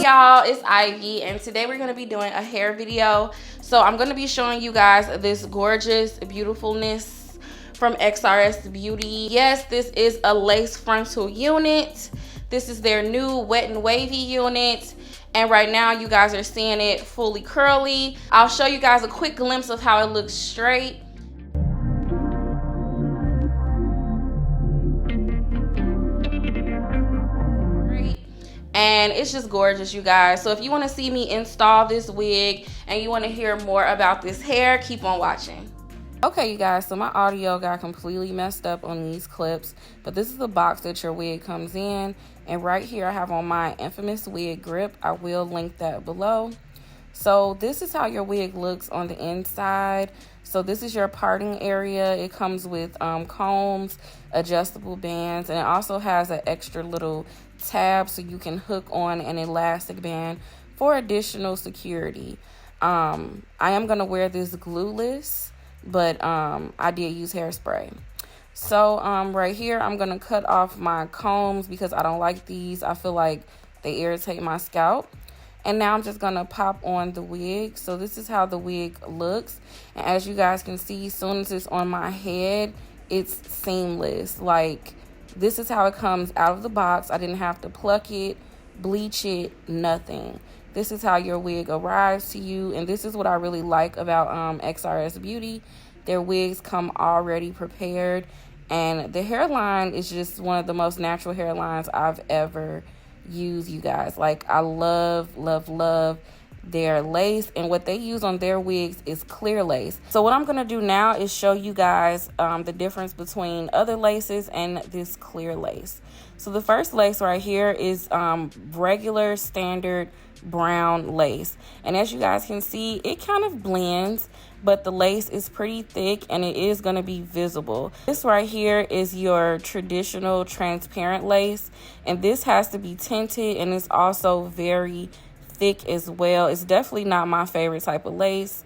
y'all, it's Ivy, and today we're going to be doing a hair video. So I'm going to be showing you guys this gorgeous beautifulness from XRS Beauty. Yes, this is a lace frontal unit. This is their new Wet and Wavy unit, and right now you guys are seeing it fully curly. I'll show you guys a quick glimpse of how it looks straight. And it's just gorgeous, you guys. So if you want to see me install this wig and you want to hear more about this hair, keep on watching. Okay, you guys, so my audio got completely messed up on these clips, but this is the box that your wig comes in. And right here I have on my infamous wig grip. I will link that below. So this is how your wig looks on the inside. So this is your parting area. It comes with combs, adjustable bands, and it also has an extra little tab so you can hook on an elastic band for additional security. I am going to wear this glueless, but I did use hairspray. So right here I'm going to cut off my combs because I don't like these. I feel like they irritate my scalp. And now I'm just going to pop on the wig. So this is how the wig looks. And as you guys can see, as soon as it's on my head, it's seamless. Like, this is how it comes out of the box. I didn't have to pluck it, bleach it, nothing. This is how your wig arrives to you. And this is what I really like about XRS Beauty. Their wigs come already prepared. And the hairline is just one of the most natural hairlines I've ever used, you guys. Like, I love their lace, and what they use on their wigs is clear lace. So what I'm going to do now is show you guys the difference between other laces and this clear lace. So the first lace right here is regular standard brown lace, and as you guys can see, it kind of blends, but the lace is pretty thick and it is going to be visible. This right here is your traditional transparent lace, and this has to be tinted, and it's also very thick as well. It's definitely not my favorite type of lace.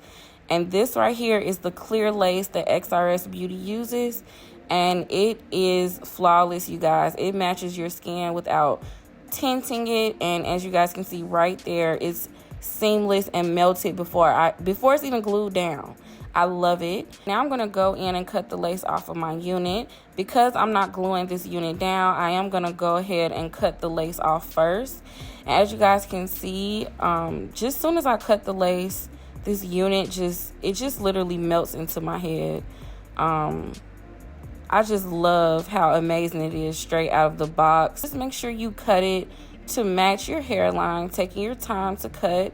And this right here is the clear lace that XRS Beauty uses, and it is flawless, you guys. It matches your skin without tinting it, and as you guys can see right there, it's seamless and melted before it's even glued down. I love it. Now I'm going to go in and cut the lace off of my unit. Because I'm not gluing this unit down, I am going to go ahead and cut the lace off first. And as you guys can see, just soon as I cut the lace, this unit just literally melts into my head. I just love how amazing it is straight out of the box. Just make sure you cut it to match your hairline, taking your time to cut.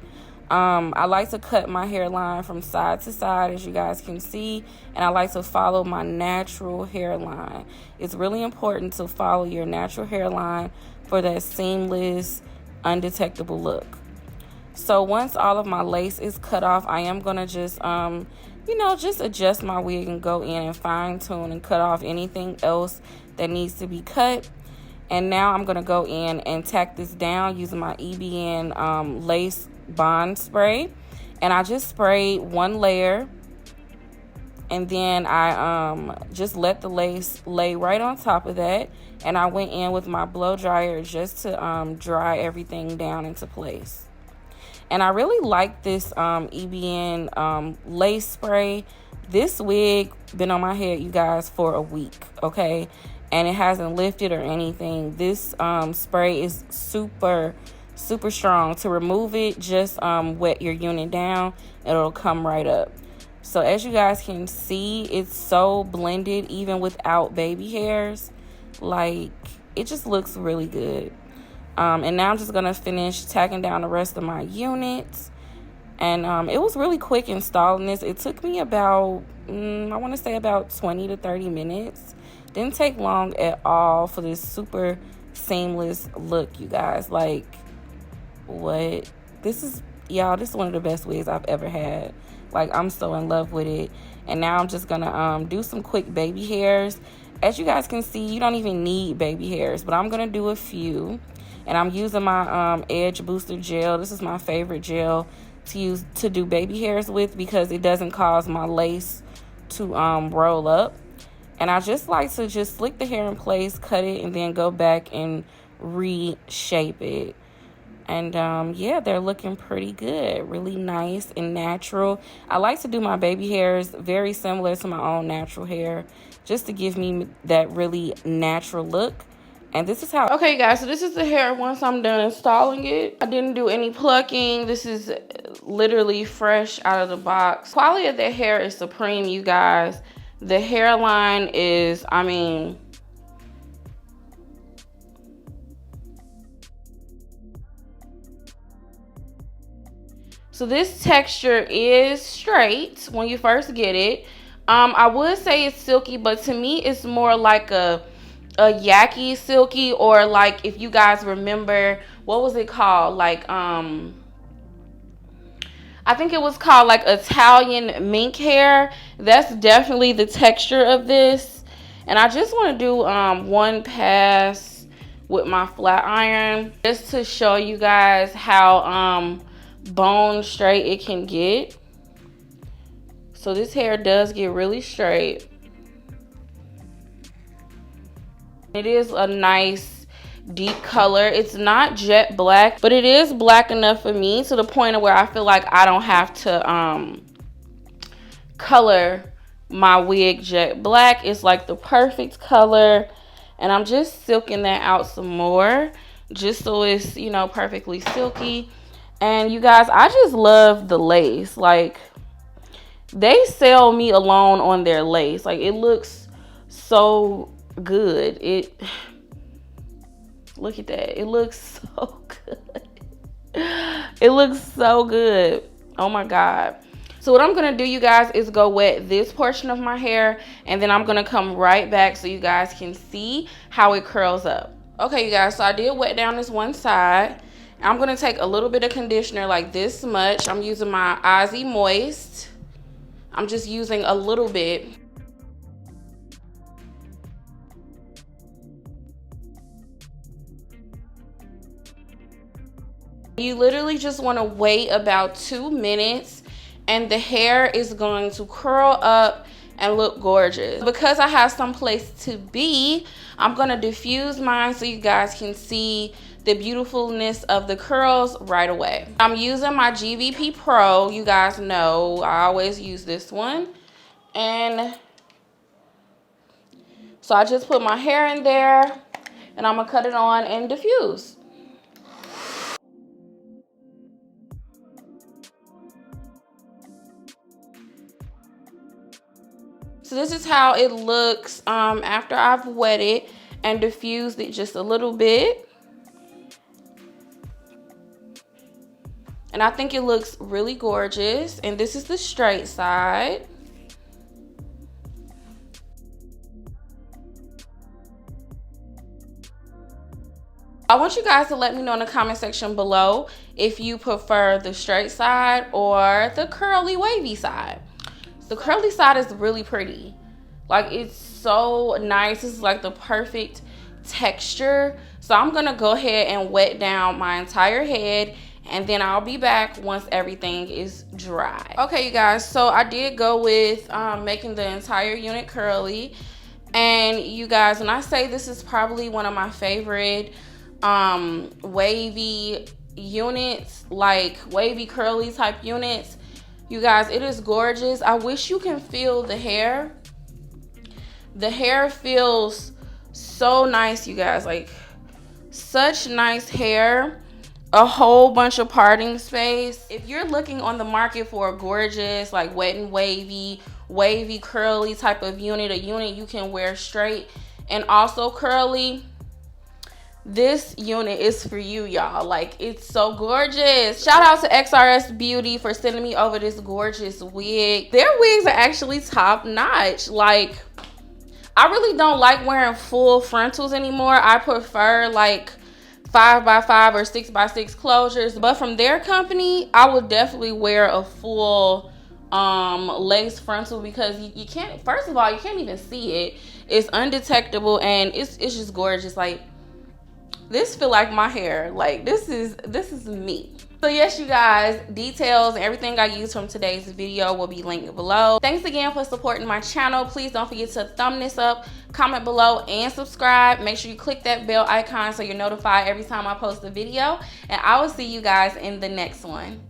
I like to cut my hairline from side to side, as you guys can see, and I like to follow my natural hairline. It's really important to follow your natural hairline for that seamless, undetectable look. So once all of my lace is cut off, I am going to just just adjust my wig and go in and fine tune and cut off anything else that needs to be cut. And now I'm going to go in and tack this down using my EBN lace bond spray. And I just sprayed one layer, and then I just let the lace lay right on top of that, and I went in with my blow dryer just to dry everything down into place. And I really like this EBN lace spray. This wig been on my head, you guys, for a week, okay? And it hasn't lifted or anything. This spray is super strong. To remove it, just wet your unit down. It'll come right up. So as you guys can see, it's so blended even without baby hairs. Like, it just looks really good. And now I'm just going to finish tacking down the rest of my units. And it was really quick installing this. It took me about, I want to say about 20 to 30 minutes. Didn't take long at all for this super seamless look, you guys. Like, what? This is one of the best wigs I've ever had. Like, I'm so in love with it. And now I'm just going to do some quick baby hairs. As you guys can see, you don't even need baby hairs, but I'm going to do a few. And I'm using my Edge Booster Gel. This is my favorite gel to do baby hairs with because it doesn't cause my lace to roll up. And I just like to just slick the hair in place, cut it, and then go back and reshape it. And yeah, they're looking pretty good, really nice and natural. I like to do my baby hairs very similar to my own natural hair, just to give me that really natural look. And this is how. Okay, guys, so this is the hair once I'm done installing it. I didn't do any plucking. This is literally fresh out of the box. Quality of the hair is supreme, you guys. The hairline is, I mean, so this texture is straight when you first get it. I would say it's silky, but to me it's more like a yucky silky, or like, if you guys remember, what was it called, like I think it was called like Italian mink hair. That's definitely the texture of this. And I just want to do one pass with my flat iron, just to show you guys how bone straight it can get. So this hair does get really straight. It is a nice deep color. It's not jet black, but it is black enough for me, to the point of where I feel like I don't have to color my wig jet black. It's like the perfect color, and I'm just silking that out some more, just so it's, you know, perfectly silky. And you guys, I just love the lace. Like, they sell me alone on their lace. Like, it looks so good. Look at that. It looks so good. It looks so good. Oh my God. So what I'm gonna do, you guys, is go wet this portion of my hair, and then I'm gonna come right back so you guys can see how it curls up. Okay, you guys, so I did wet down this one side. I'm gonna take a little bit of conditioner, like this much. I'm using my Aussie Moist. I'm just using a little bit. You literally just want to wait about 2 minutes, and the hair is going to curl up and look gorgeous. Because I have some place to be, I'm going to diffuse mine so you guys can see the beautifulness of the curls right away. I'm using my GVP Pro. You guys know I always use this one. And so I just put my hair in there, and I'm going to cut it on and diffuse. So this is how it looks after I've wetted and diffused it just a little bit. And I think it looks really gorgeous. And this is the straight side. I want you guys to let me know in the comment section below if you prefer the straight side or the curly wavy side. The curly side is really pretty. Like, it's so nice. This is like the perfect texture. So I'm gonna go ahead and wet down my entire head, and then I'll be back once everything is dry. Okay, you guys, so I did go with making the entire unit curly. And you guys, when I say this is probably one of my favorite wavy units, like wavy curly type units, you guys, it is gorgeous. I wish you can feel the hair. The hair feels so nice, you guys. Like, such nice hair. A whole bunch of parting space. If you're looking on the market for a gorgeous, like, wet and wavy, wavy curly type of unit, a unit you can wear straight and also curly, this unit is for you, y'all. Like, it's so gorgeous. Shout out to XRS Beauty for sending me over this gorgeous wig. Their wigs are actually top notch. Like, I really don't like wearing full frontals anymore. I prefer like 5x5 or 6x6 closures. But from their company, I would definitely wear a full lace frontal, because you can't, first of all, you can't even see it. It's undetectable, and it's just gorgeous. Like, this feel like my hair. Like, this is me. So yes, you guys, details and everything I used from today's video will be linked below. Thanks again for supporting my channel. Please don't forget to thumb this up, comment below, and subscribe. Make sure you click that bell icon so you're notified every time I post a video. And I will see you guys in the next one.